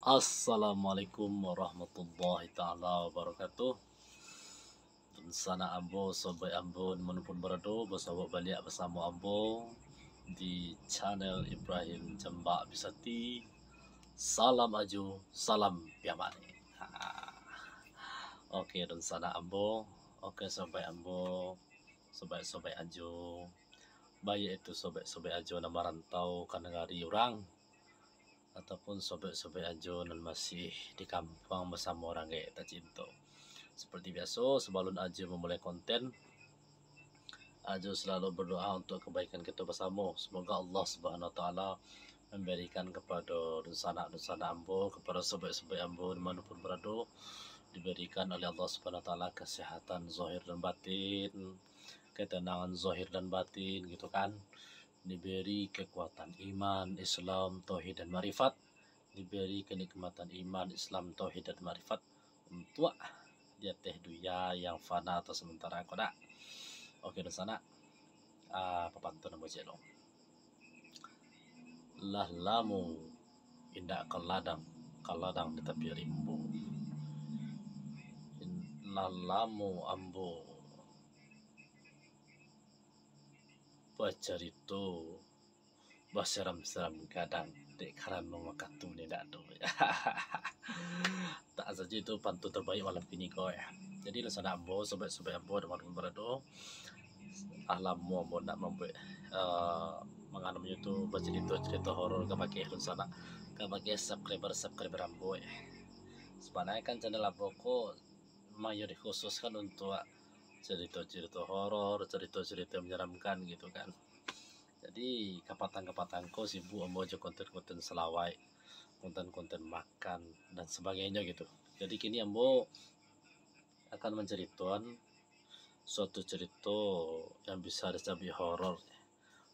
Assalamualaikum warahmatullahi ta'ala wabarakatuh. Dan sana ambo sobat ambo dimanapun berada bersama balik bersama ambo di channel Ibrahim Jambak Bisati. Salam aju, salam piamane. Oke dan sana ambo, oke sobat ambo, sobat-sobat aju. Baik itu sobat-sobat aju nama rantau ke negari orang ataupun sobat-sobat ajo dan masih di kampung bersama orang kayak tak cinta. Seperti biasa, sebelum ajo memulai konten, ajo selalu berdoa untuk kebaikan kita bersama. Semoga Allah Subhanahu Wa Taala memberikan kepada dusana ambo, kepada sobat-sobat ambo dimanapun berada, diberikan oleh Allah Subhanahu Wa Taala kesehatan zahir dan batin, ketenangan zahir dan batin, gitu kan. Diberi kekuatan iman, Islam, tauhid dan marifat, diberi kenikmatan iman, Islam, tauhid dan marifat untuk di atas dunia yang fana atau sementara kodak. Oke di sana papantu nama jelo. Lah lamu indak kaladang di tepi rimbu. Lah lamu ambo bercerita berseram-seram kadang dek karena waktu ni dak do. Tak saja itu pantun terbaik malam ini kau ya. Jadi lesana ambo sobat-sobat ambo teman-teman berado alam ambo nak membuat menganam itu bercerita horor ke pakai lesana ke pakai subscriber ambo ya. Sebenarnya kan channel ambo ko mayor dikhususkan untuk cerita-cerita horor, cerita-cerita menyeramkan gitu kan. Jadi kapatan-kapatanku sibuk ambo aja konten-konten selawai, konten-konten makan dan sebagainya gitu. Jadi kini ambo akan menceritakan suatu cerita yang bisa disebut horor.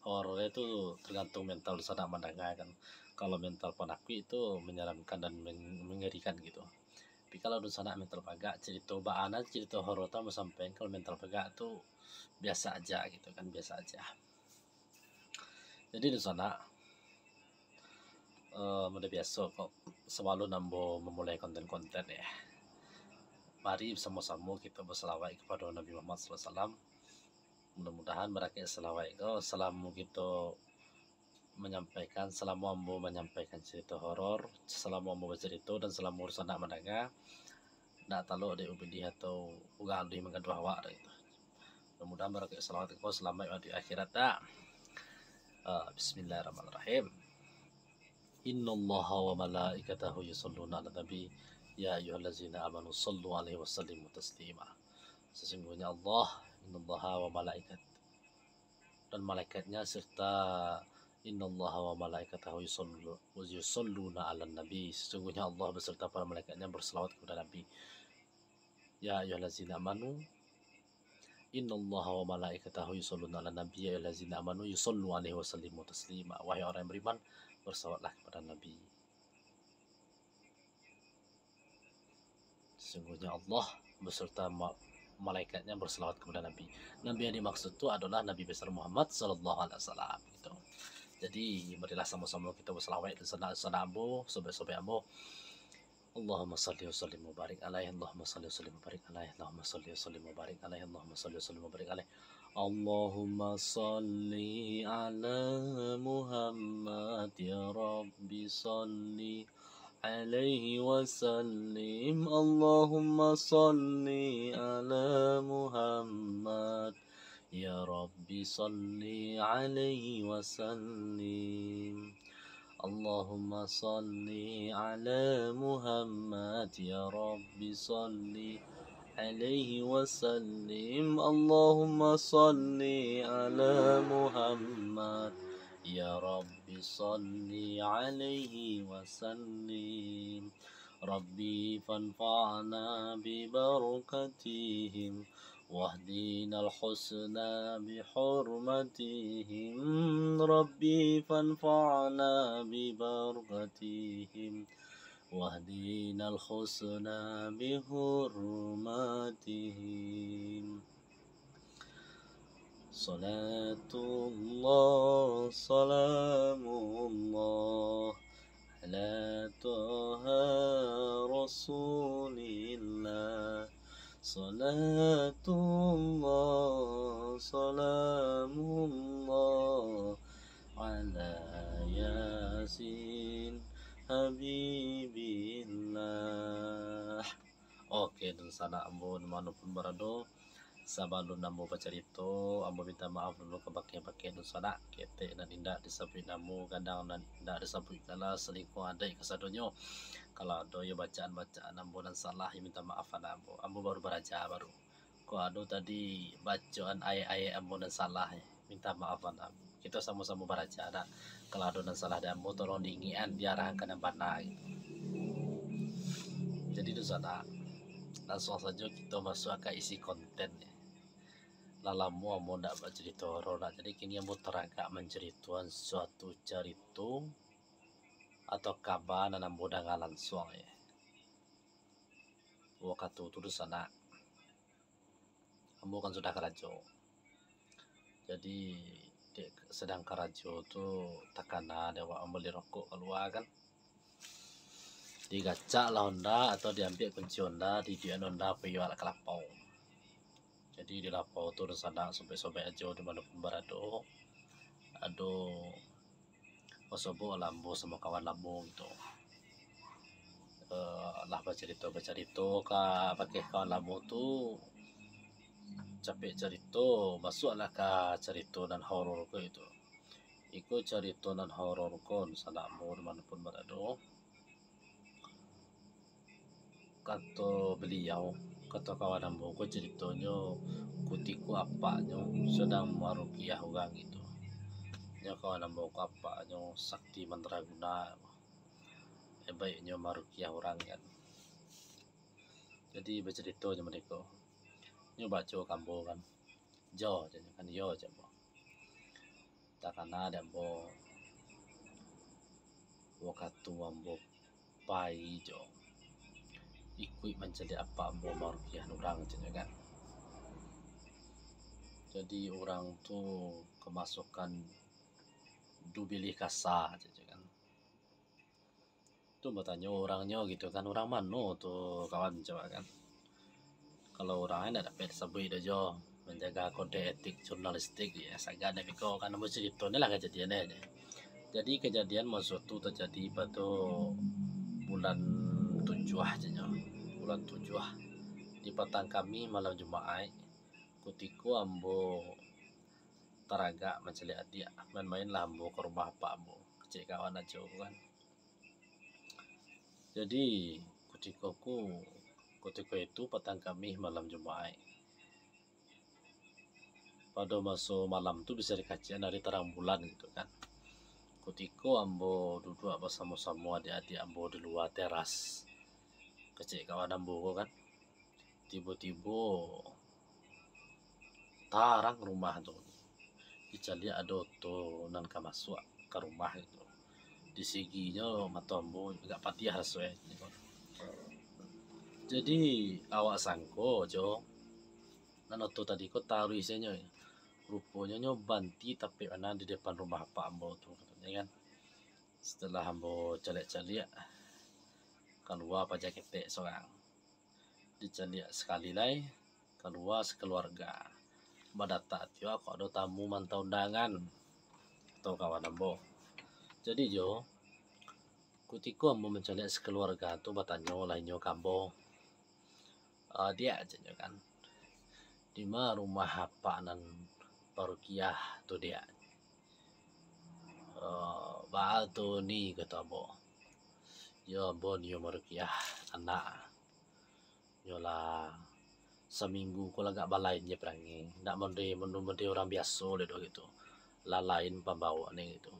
Horor itu tergantung mental sana mendengar kan. Kalau mental penakwi itu menyeramkan dan mengerikan gitu. Tapi kalau di sana mental pagak cerita baana cerita horor tamu sampai kalau mental pagak tuh biasa aja gitu kan, biasa aja. Jadi di sana udah biasa kok selalu nambo memulai konten-konten ya. Mari bersama-sama kita berselawat kepada Nabi Muhammad SAW. Mudah-mudahan berakhir selawat itu selama kita menyampaikan, selama ambo menyampaikan cerita horor, selama ambo bercerita dan selama urusan nak mendengar nak tahu ada ubedi atau ugal di mengadu awak gitu. Mudah-mudahan berakhir selawat itu selamat di akhirat dah. Bismillahirrahmanirrahim. Innallaha wa malaikatahu yusholluna 'alan nabi ya ayyuhallazina amanu shallu 'alaihi wasallimu taslima. Sesungguhnya Allah, innallaha wa malaikat dan malaikatnya serta innallaha wa malaikatahu yusholluna 'alan nabi. Sesungguhnya Allah beserta para malaikatnya berselawat kepada Nabi. Ya ayyuhallazina amanu innallaha wa malaikatahu yusholluna 'alan nabi ya ayyuhallazina amanu yusollu 'alaihi wasallimu taslima. Wahai orang yang beriman, bersalawatlah kepada Nabi. Sesungguhnya Allah beserta malaikatnya berselawat kepada Nabi. Nabi yang dimaksud itu adalah Nabi besar Muhammad Sallallahu Alaihi Wasallam. Gitu. Jadi marilah sama-sama kita berselawat dan sana ambo, sobat-sobat ambo. Allahumma salli wa sallim wa barik alaihi. Allahumma salli wa sallim wa barik alaihi. Allahumma salli wa sallim wa barik alaihi. Allahumma salli wa sallim wa barik alaihi. Allahumma salli ala Muhammad ya Rabbi salli alaihi wasallim. Allahumma salli ala Muhammad ya Rabbi salli alaihi wasallim. Allahumma salli ala Muhammad ya Rabbi salli alaihi wasallim. Allahumma salli ala Muhammad ya Rabbi salli alaihi wasallim. Rabbi fanfa'na bi barakatihim wahdina al-husna bi hurmatihim. Rabbi fanfa'na bi barakatihim wahdina al-husna bi hurmatihim. Salatullah salamullah على طه رسول الله صلاة الله سلام الله على ياسين حبيب الله. Oke, dan sana ambo manapun berada, sabalun ambo bercerita, ambo minta maaf dulu ke pakai dan sana kete dan indak disebut namu kadang dan indak disebut kala selingkuh ada kesadonyo. Kalau ada ya bacaan ambo dan salah ya minta maaf pada ambo baru beraja baru. Ko ada tadi bacaan ayat-ayat ambo dan salah ya. Minta maaf pada ambo. Kita sama-sama beraja ada. Kalau ada dan salah dan ambo tolong diingian diarahkan yang benar gitu. Jadi itu sana langsung saja kita masuk ke isi konten ya. Lalamu amo ndak bercerita horor nak, jadi kini amo teragak menceritakan suatu cerita atau kabar nan amo dah langsung ya. Waktu itu di sana amo kan sudah kerajo. Jadi sedang kerajo tu takana dewa amo beli rokok keluar kan. Digacak lah Honda atau diambil kunci Honda, dijual Honda penjual kelapau. Jadi di lapau tu sana sobek-sobek aja di mana pun berado. Aduh, osobo lambo sama kawan lambo gitu. Lah bercerita ka pakai kawan lambo tu capek cerita masuklah ke cerita dan horor ko itu. Ikut cerita dan horor ko sana lambo di mana pun berado. Kata kawan ambo ko ceritanya kutiku apanya sedang merukiah orang gitu. Nya kawan ambo ko apanya sakti mandraguna. Baiknya merukiah orang kan. Jadi bercerita je mereka. Nya baca kambo kan. Jo je kan yo je bo. Takana dan bo waktu ambo pai jo. Ikut mencari apa ambo merukiah orang je kan. Jadi orang tu kemasukan dubilih kasa aja kan. Tu bertanya orangnya gitu kan, orang mana tu kawan coba kan. Kalau orangnya tidak dapat sebut aja menjaga kode etik jurnalistik ya sagad miko kan mau cerita ni lah kejadiannya aja. Jadi kejadian masuk tu terjadi pada bulan 7 aja bulan 7 di petang kami malam Jumat kutiku ambo teraga mencari adik main-main lah ambo ke rumah pak ambo kecil kawan aja kan. Jadi ketika itu petang kami malam Jumat pada masa malam tu bisa dikacian dari terang bulan gitu kan. Ketika ambo duduk bersama-sama adik-adik ambo di luar teras kecil kawan ambo kan. Tiba-tiba tarang rumah tu dicari ada tu nan ka masuk ke rumah itu. Di siginya mata ambo agak patih rasanya. Jadi awak sangko jo nan tu tadi ko taruh isinya rupanya banti tapi mana di depan rumah pak ambo tu katanya kan. Setelah ambo calik-calik keluar pajak ketek seorang dicalik sekali lagi keluar sekeluarga badata tio kok ada tamu mantau undangan atau kawan ambo. Jadi jo kutiku ambo mencalik sekeluarga tu bertanya lainnya kambo dia aja kan di mana rumah apa nan parukiah tu dia batu ni kata ambo yo ambo ni parukiah anak nyola seminggu ko lagak balain je perangi ndak mende orang biasa le gitu lalain pembawa ni gitu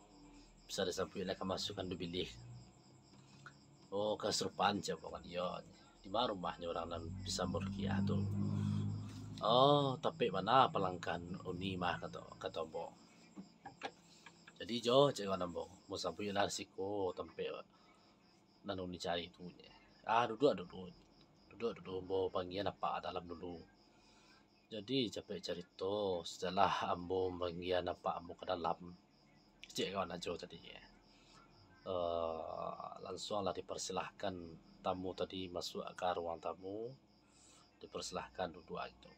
bisa disampai lah kemasukan dubilih keserupaan je kan yo di mana rumahnya orang nan bisa merukiah tu. Tapi mana pelangkan uni mah kata ambo. Jadi jo cek kan ambo mau sampai lah siko tempe nan uni cari tu duduk ambo panggian apa dalam dulu. Jadi capek cerita setelah ambo panggian apa ambo ke dalam cek kawan aja tadi ya. langsunglah dipersilahkan tamu tadi masuk ke ruang tamu, dipersilahkan duduk itu.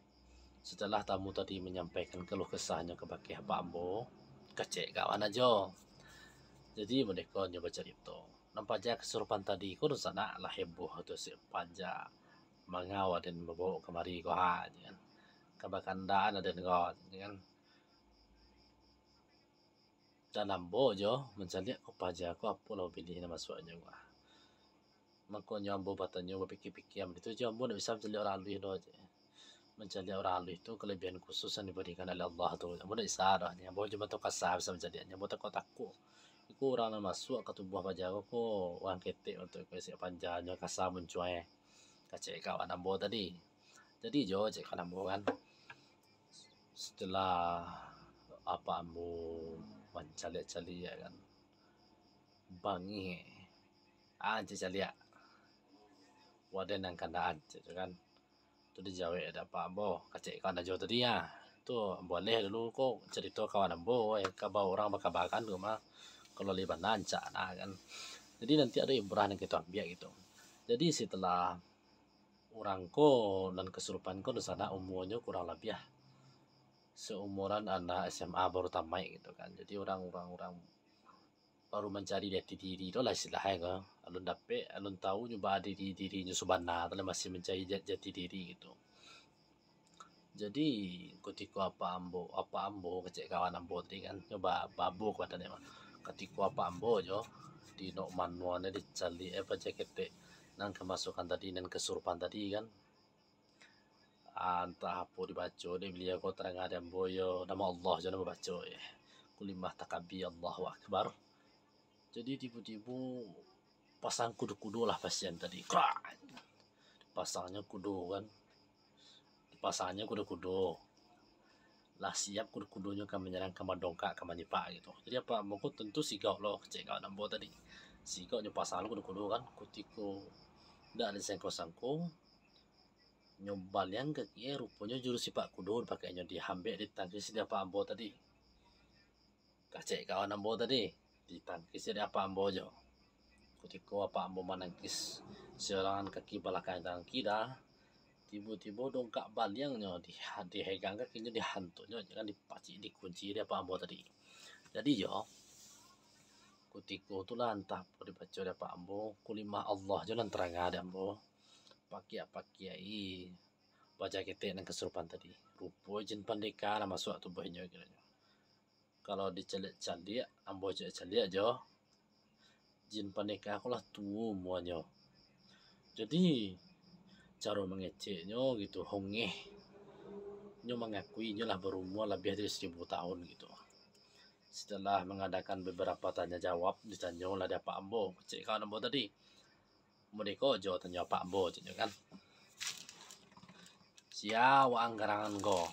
Setelah tamu tadi menyampaikan keluh kesahnya kepada Pak Ambo, kecek kawan aja. Jadi mereka nyoba cerita. Nampak aja kesurupan tadi, kau sana lah heboh tu si panja mengawal dan membawa kemari kau kan. Kebakandaan ada dengan kan. Dan Ambo jo mencari kau paja kau apa lo pilih nama suanya gua. Makanya Ambo batanya berpikir-pikir itu jo Ambo nak bisa mencari orang lebih doa je. Mencari orang lain itu kelebihan khusus yang diberikan oleh Allah tu. Ambo tak bisa dah. Ambo cuma tu kasar bisa mencari. Ambo takut. Iku orang yang masuk ke tubuh pajar ko orang ketek untuk kasih panjangnya kasar mencuai. Kacik kawan Ambo tadi. Jadi jo cek kawan Ambo kan. Setelah apa Ambo mencari ya kan. Bangi. Cari. Waden yang kandaan cek kan. Tu dijawab ada apa Ambo kacik kawan aja tadi ya. Tu boleh dulu kok cerita kawan Ambo kabar orang bakabakan tu mah kalau libat nancak nah kan. Jadi nanti ada ibrah yang kita ambil gitu. Jadi setelah orang ko dan kesurupan ko di sana umurnya kurang lebih ya seumuran anak SMA baru tamat gitu kan. Jadi orang baru mencari jati diri itu lah istilahnya kan. Alun dapet, alun tahu nyoba dirinya subana, tapi masih mencari jati diri gitu. Jadi ketika apa ambo kecek kawan ambo tadi kan coba babuk katanya mah. Ketika apa ambo jo di nok manualnya dicari apa jaket nang kemasukan tadi dan kesurupan tadi kan. Entah apa dibaca dia beliau kau terang ada ambo yo nama Allah jangan baca ya. Kulimah takabi Allahu Akbar. Jadi tiba-tiba pasang kudu-kudu lah pasien tadi. Pasangnya kudu kan. Pasangnya kudu-kudu. Lah siap kudu-kudunya kan menyerang ke dongkak ke menyipak gitu. Jadi apa moko tentu sigau loh cek kawan ambo tadi. Sigau nya pasang kudu-kudu kan kutiku ndak ada sangko-sangko nyobal yang ke kia rupanya jurus sipak kudu pakainya dihambek ditangkis dia apa ambo tadi. Kacek kawan ambo tadi ditangkis dia apa ambo jo. Ketika apa ambo menangkis serangan kaki belakang tangan kiri tiba-tiba dongkak baliangnya dihegang kakinya dihantunya jangan dipaci dikunci dia apa ambo tadi. Jadi yo ketika itulah entah apa dibaca dia apa ambo kulimah Allah jangan terang ada ambo pakai baca kita yang kesurupan tadi rupa jin pandeka nama masuk tubuhnya kiranya. Kalau dicelik-celik ambo celik aja jin pandeka aku lah tuh muanya. Jadi cara mengeceknya gitu hongeh nyo mengakui nyo lah berumur lebih dari 1000 tahun gitu. Setelah mengadakan beberapa tanya jawab ditanya lah dia Pak Ambo cek kawan Ambo tadi mereka jawab tanya Pak Ambo cek kan sia wa anggarangan go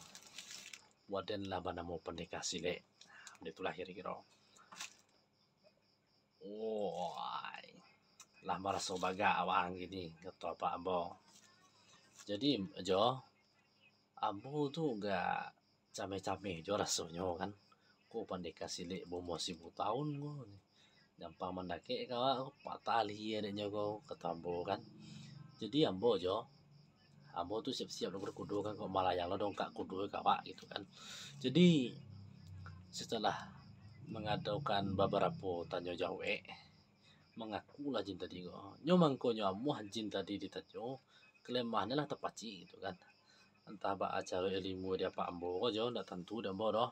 waden lah banamo pendekah sile itulah kira-kira lah merasa baga awang gini kata Pak Ambo. Jadi jo Ambo tuh gak came-came jo rasanya kan. Ko pandai kasih lek bomo 1000 tahun ko. Gampang mendake kawa patali adanya ko kata Ambo kan. Jadi Ambo jo Ambo tuh siap-siap berkudu kan kok malayang lo dong kak kudu kawa gitu kan. Jadi setelah mengadakan beberapa tanya jawab mengaku lah jin tadi ko. Nyomang ko nyamu jin tadi ditanya kelemahannya lah terpaci gitu kan. Entah apa acara ilmu dia Pak Ambo ko jo ndak tentu dan bodoh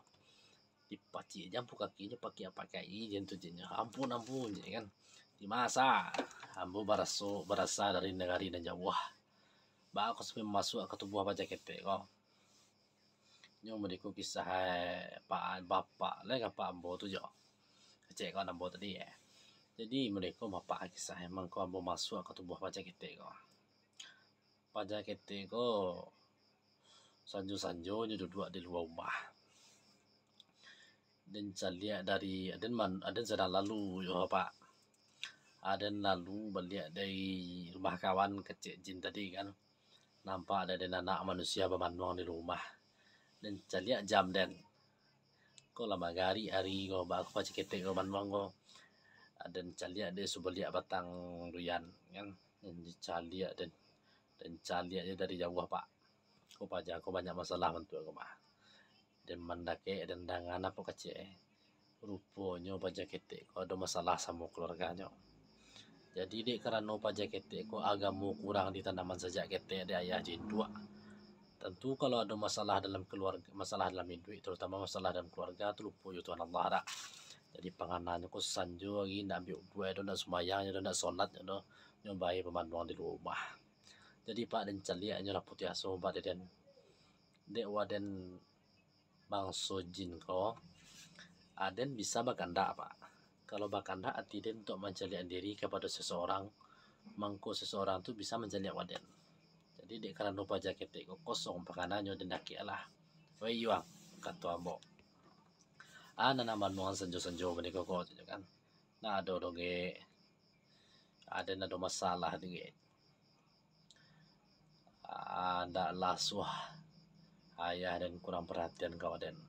dipaci jampu kakinya pakai izin tuh jinnya ampun ya kan di masa Ambo berasa dari negara dan jauh bah aku sampai masuk ke tubuh apa jaket ko nyo mereka kisah Pak Bapak lah Pak Ambo tuh jo cek kan Ambo tadi ya. Jadi mereka bapak kisah emang ko Ambo masuk ke tubuh apa jaket ko pada ko sanjo-sanjo duduk di luar rumah dan saya dari ada sedang lalu yo Pak ada lalu balik dari rumah kawan kecil jin tadi kan nampak ada anak manusia bermanuang di rumah dan saya jam dan ko lama hari ko ba ko cekete ko manuang ko ada calia dia subelia batang durian kan, yang calia dan calia dia dari jauh pak, aku pajak aku banyak masalah bentuk aku mah, dan mendake dan dangan apa kecil rupanya pajak ketek kau ada masalah sama keluarganya. Jadi dek karena pajak ketek kau agamu kurang di tanaman sejak ketek ada ayah jindua. Tentu kalau ada masalah dalam keluarga, masalah dalam hidup, terutama masalah dalam keluarga, tu lupa ya Tuhan Allah dah. Jadi panganannya kau sanjo lagi nak ambil dua itu nak sembahyang itu nak solat itu nyobai pemanduan di rumah. Jadi pak dan caliaknya lah putih aso pak dan dek waden bangso jin ko aden bisa bakanda pak. Kalau bakanda arti den untuk mencaliak diri kepada seseorang, mangko seseorang tu bisa mencaliak waden. Jadi dek karena lupa jaket kok kosong pakanannya dan daki lah. Wayuang kata ambo. Ana nama nuan senjo menika kok kan. Nah ada doge ada nado masalah dige. Ada lasuah ayah dan kurang perhatian kawaden.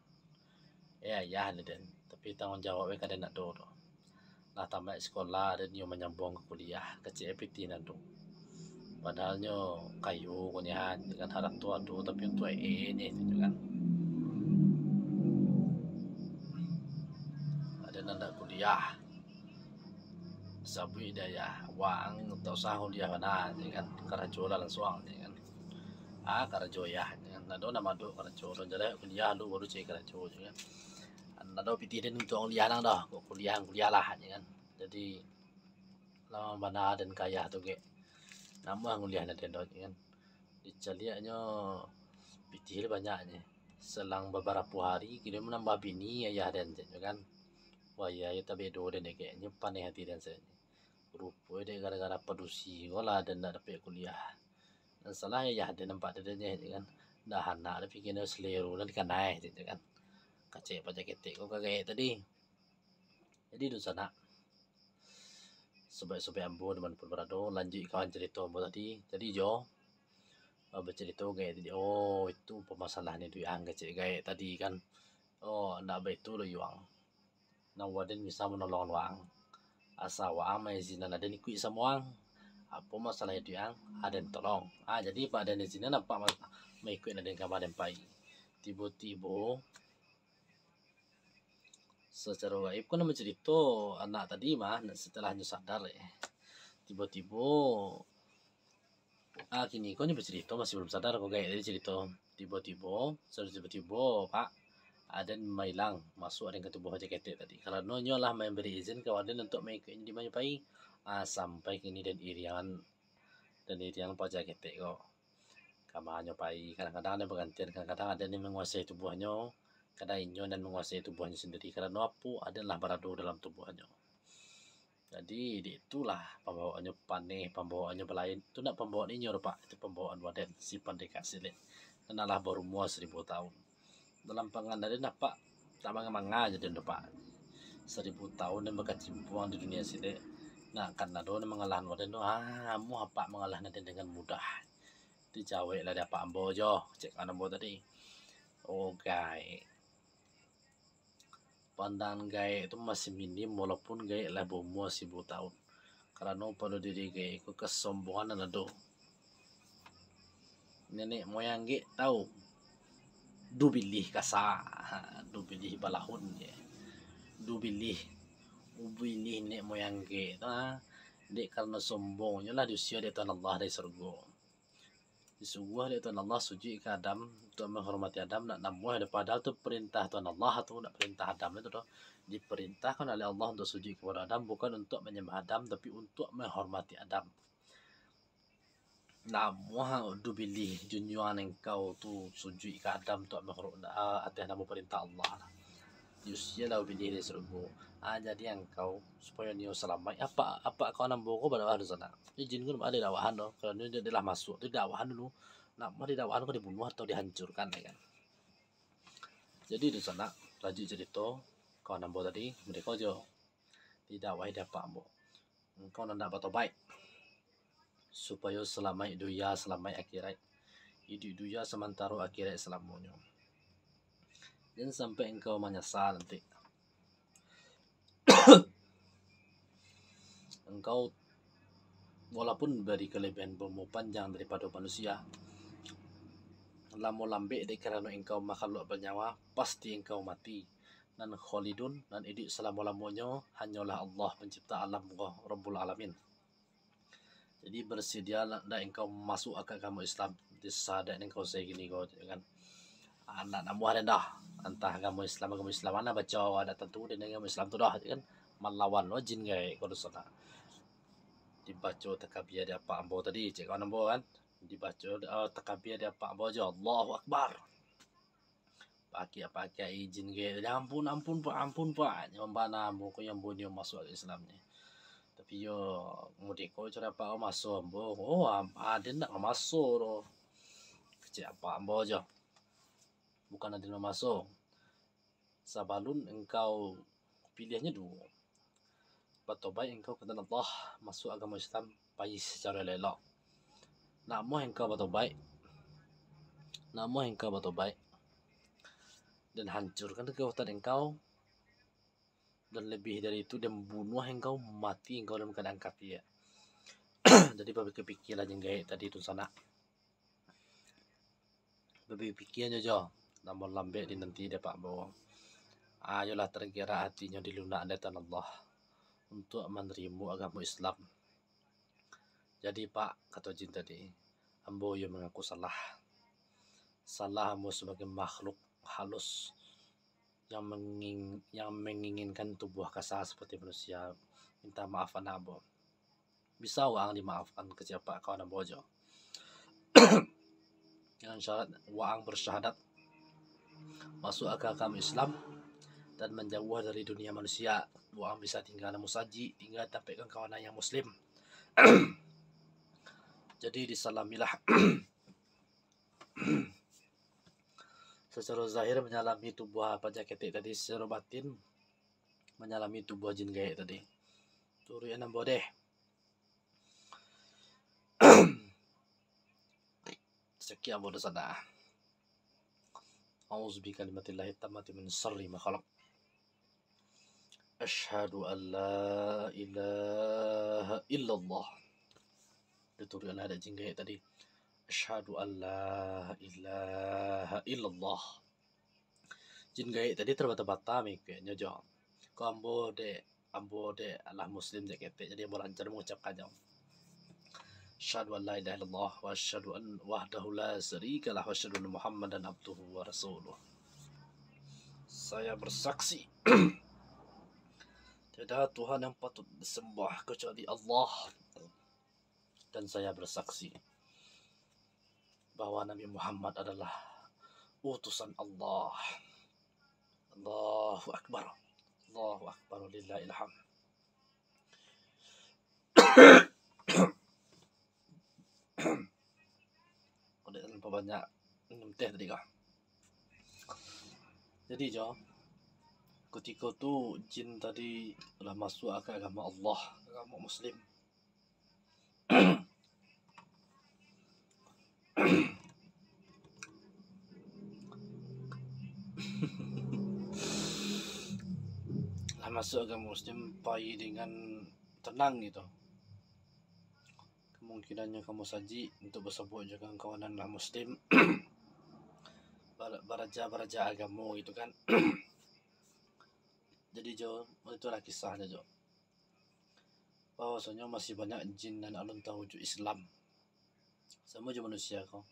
Ya den, tapi tanggung jawabnya kadang nak do. Nah tamat sekolah dan nyo menyambung ke kuliah ke CPT nandu. Padahalnya kayu kunyahan dengan harap tua tu tapi untuk ini tu kan. Ada nanda kuliah. Sabu daya wang atau sahul dia mana kan karajo lah langsung kan. Karajo ya kan. Nado nama do karajo jadi kuliah lu baru cek karajo kan. Nado piti den untuk kuliah nang dah kuliah lah kan. Jadi lama mana dan kaya tu ke. Nama kuliah nanti do kan. Dicaliaknya piti banyaknya. Selang beberapa hari kita menambah bini ayah dan kan. Wah ya itu bedo dan kayaknya panen hati dan saya. Rupa dia gara-gara produksi wala dan nak dapat kuliah. Dan salah ya ada nampak dadanya kan. Dah anak ada fikirnya selero dan kan naik kan. Kacek pajak ketek kok kayak tadi. Jadi tu sana. Sobat-sobat ambo teman berado lanjut kawan cerita ambo tadi. Jadi jo bercerita kayak tadi. Oh itu permasalahan itu yang kacek kayak tadi kan. Oh nak betul lo yuang. Nawaden bisa menolong wang. Asa wang mai zina ada ni kui semua apa masalah itu yang ada yang tolong. Jadi pak dan di sini nampak mai ikut ada kamar dan pai. Tiba-tiba secara gaib kan nama cerita anak tadi mah setelahnya sadar tiba-tiba kini kau ni bercerita masih belum sadar kok kayak tadi cerita tiba-tiba pak ada mailang masuk ada yang ke tubuh JKT tadi. Kalau nonyo lah memberi izin ke waden untuk mengikut di Majupai sampai kini dan irian pak JKT kok. Kamarnya pai kadang-kadang ada bergantian, kadang-kadang ada yang menguasai tubuhnya, kadang inyo dan menguasai tubuhnya sendiri. Karena apa adalah berado dalam tubuhnya. Jadi itulah pembawaannya paneh, pembawaannya berlain. Itu nak pembawaan inyo pak, itu pembawaan waden si pendekar silet. Kenalah baru mua 1000 tahun. Dalam pangandaran apa tak manga jadi pak 1000 tahun dan berkecimpung di dunia sini. Nah karena do mengalah waden do mu apa mengalah nanti dengan mudah dijawab lah dapat ambo jo cek kan ambo tadi. Oh gai pandangan gai itu masih minim walaupun gai lah berumur 1000 tahun karena pada diri gai itu kesombongan dan do nenek moyang gai tahu du bilih kasa du bilih balahun ya du bilih ubilih nek moyang ke dek karena sombongnya lah diusia di Tuhan Allah dari surga disuguh di Tuhan Allah suji ke Adam untuk menghormati Adam nak namuh padahal tu perintah Tuhan Allah atau nak perintah Adam itu doh diperintahkan oleh Allah untuk suji kepada Adam bukan untuk menyembah Adam tapi untuk menghormati Adam. Namuh du bilih junjuan engkau tu sujud ke Adam tu atas nama perintah Allah. Yusia lah bilih di surga. Jadi engkau supaya niu selamat. Apa kau nambo ko pada hari sana. Izin ko ada dakwahan do. Kalau ni dia dah masuk tu dakwahan dulu. Nak mau dakwahan ko dibunuh atau dihancurkan kan. Jadi di sana lanjut cerita kau nambo tadi mereka jo didakwahi dapat ambo. Engkau nak dapat baik. Supaya selamat dunia selamat akhirat hidup dunia sementara akhirat selamanya dan sampai engkau menyesal nanti engkau walaupun beri kelebihan berumur panjang daripada manusia, lamo lambe dek kerana engkau makhluk bernyawa, pasti engkau mati. Dan khalidun, dan hidup selama-lamanya hanyalah Allah pencipta alam Rabbul Alamin. Jadi bersedialah dah engkau masuk ke agama Islam, disadak engkau segini kau kan. Anak namu ada dah, entah agama Islam mana baca ada tentu dan agama Islam tu dah kan melawan lo jin gay kalau sana. Dibaca takbir ada apa ambo tadi cek kawan ambo kan, dibaca takbir ada apa ambo aja Allahu Akbar. Pakai izin ke, ampun pak, nyambana ambo ko yang bunyi masuk Islam ni. Tapi yo ngudi ko cara apa masuk ambo, ada nak masuk lo, kecil apa ambo aja, bukan ada masuk. Sabalun engkau pilihannya dua, batobai engkau kata Allah masuk agama Islam bayi secara lelak. Namun engkau batobai, dan hancurkan kekuatan engkau, dan lebih dari itu dan bunuh engkau, mati engkau dalam keadaan kafir. Jadi berpikirlah yang gaya tadi itu sana, berpikir aja namun lambat di nanti dapat bawa. Ayolah tergerak hatinya di lunak datang Allah untuk menerima agama Islam. Jadi Pak kata jin tadi, ambo yang mengaku salah ambo sebagai makhluk halus yang menginginkan tubuh kasar seperti manusia. Minta maafan ambo. Bisa orang dimaafkan ke siapa kawan ambo aja. Dengan syarat orang bersyahadat masuk agama Islam dan menjauh dari dunia manusia. Orang bisa tinggal musaji, tinggal tampilkan kawan yang muslim. Jadi disalamilah. Secara zahir menyalami tubuh apa jaketik tadi, secara batin menyalami tubuh jin gaib tadi. Turu yang nambo deh. Sekian bodoh sana. A'udzubi kalimatillahi tammati min syarri ma khalaq. Asyhadu an la ilaha illallah. Turu yang ada jin gaib tadi. Asyhadu an la ilaha illallah. Jin gaib tadi terbata-bata mikirnya jawab. Ko ambo de Allah muslim je kete, jadi ambo lancar mengucapkannya. Asyhadu an la ilaha illallah wa asyhadu an wahdahu la syarika lah wa asyhadu anna Muhammadan abduhu wa rasuluh. Saya bersaksi tiada Tuhan yang patut disembah kecuali Allah, dan saya bersaksi bahwa Nabi Muhammad adalah utusan Allah. Allahu Akbar. Allahu Akbar lillahil hamd. Udah terlalu banyak minum teh tadi kah? Jadi ketika tu jin tadi telah masuk ke agama Allah, agama Muslim. Masuk agama Muslim pai dengan tenang gitu. Kemungkinannya kamu saji untuk bersebut dengan kawanan Muslim, baraja agama gitu kan. Jadi itulah kisahnya bahwasanya masih banyak jin dan alun tahu Islam. Sama je manusia kau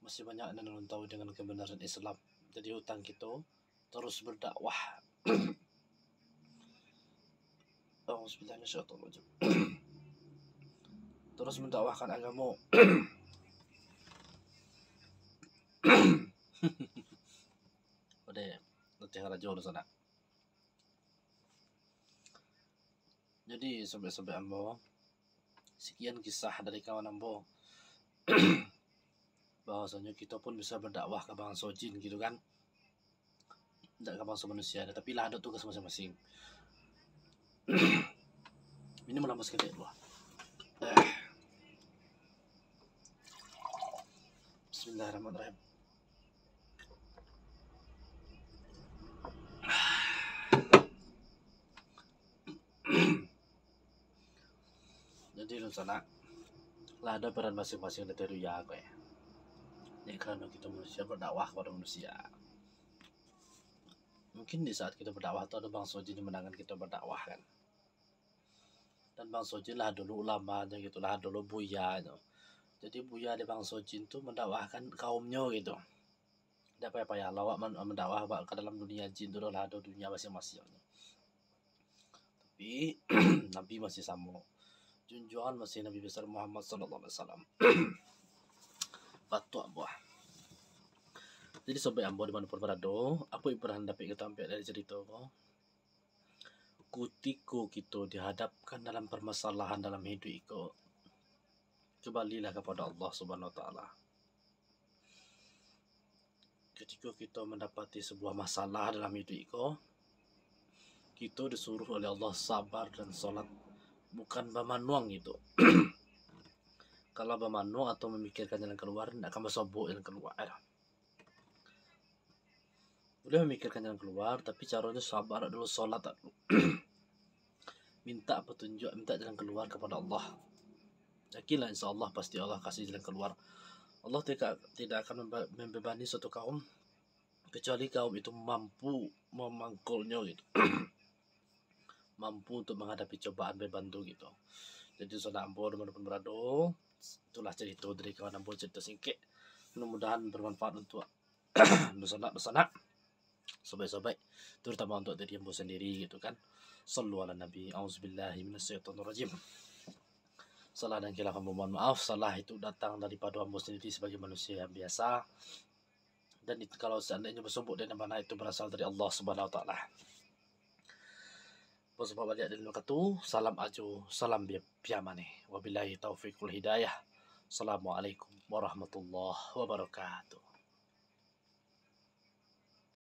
masih banyak dan alun tahu dengan kebenaran Islam. Jadi hutang kita terus berdakwah. Terus mendakwahkan agama. Udah nanti raja di sana. Jadi sampai ambo, sekian kisah dari kawan ambo. Bahwasanya kita pun bisa berdakwah ke bangsa jin gitu kan. Tidak ke bangsa manusia, tapi lah ada tugas masing-masing. Ini melambas kedai buah. Bismillahirrahmanirrahim. sana lah ada peran masing-masing dari ya aku ya. Ini karena kita manusia berdakwah kepada manusia. Mungkin di saat kita berdakwah itu ada Bang Soji yang menangan kita berdakwah kan. Dan Bang Soji lah dulu ulamanya gitu, lah dulu buya gitu. Jadi buya di Bang Soji itu mendakwahkan kaumnya gitu. Tidak apa-apa ya, lawak mendakwah ke dalam dunia jin dulu lah, ada dunia masing-masing. Tapi Nabi masih sama. Junjungan masih Nabi besar Muhammad sallallahu alaihi wasallam. Batu buah. Jadi sobat ambo dimanapun berada, apa yang pernah dapat kita ambil dari cerita ko? Kutiku kita dihadapkan dalam permasalahan dalam hidup iko, kembalilah kepada Allah Subhanahu Wa Taala. Ketika kita mendapati sebuah masalah dalam hidup iko, kita disuruh oleh Allah sabar dan sholat, bukan bermanuang itu. Kalau bermanuang atau memikirkan jalan keluar, tidak akan bersobok jalan keluar. Boleh memikirkan jalan keluar, tapi caranya sabar dulu, sholat dulu. Minta petunjuk, minta jalan keluar kepada Allah. Yakinlah insya Allah pasti Allah kasih jalan keluar. Allah tidak akan membebani suatu kaum kecuali kaum itu mampu memangkulnya gitu. Mampu untuk menghadapi cobaan berbantu gitu. Jadi saudara ambo dimanapun berada, itulah cerita dari kawan ambo, cerita singkit. Mudah-mudahan bermanfaat untuk dosa-dosa sobat-sobat, terutama untuk diri ambo sendiri gitu kan. Sallu ala Nabi. Auzubillahi minasyaitonirrajim. Salah dan khilaf ambo mohon maaf. Salah itu datang daripada ambo sendiri sebagai manusia yang biasa. Dan itu kalau seandainya bersumber dari mana itu berasal dari Allah Subhanahu Wa Taala. Sebab balik dari katu, salam ajo, salam biamane. Wabillahi taufiqul hidayah. Assalamualaikum warahmatullahi wabarakatuh.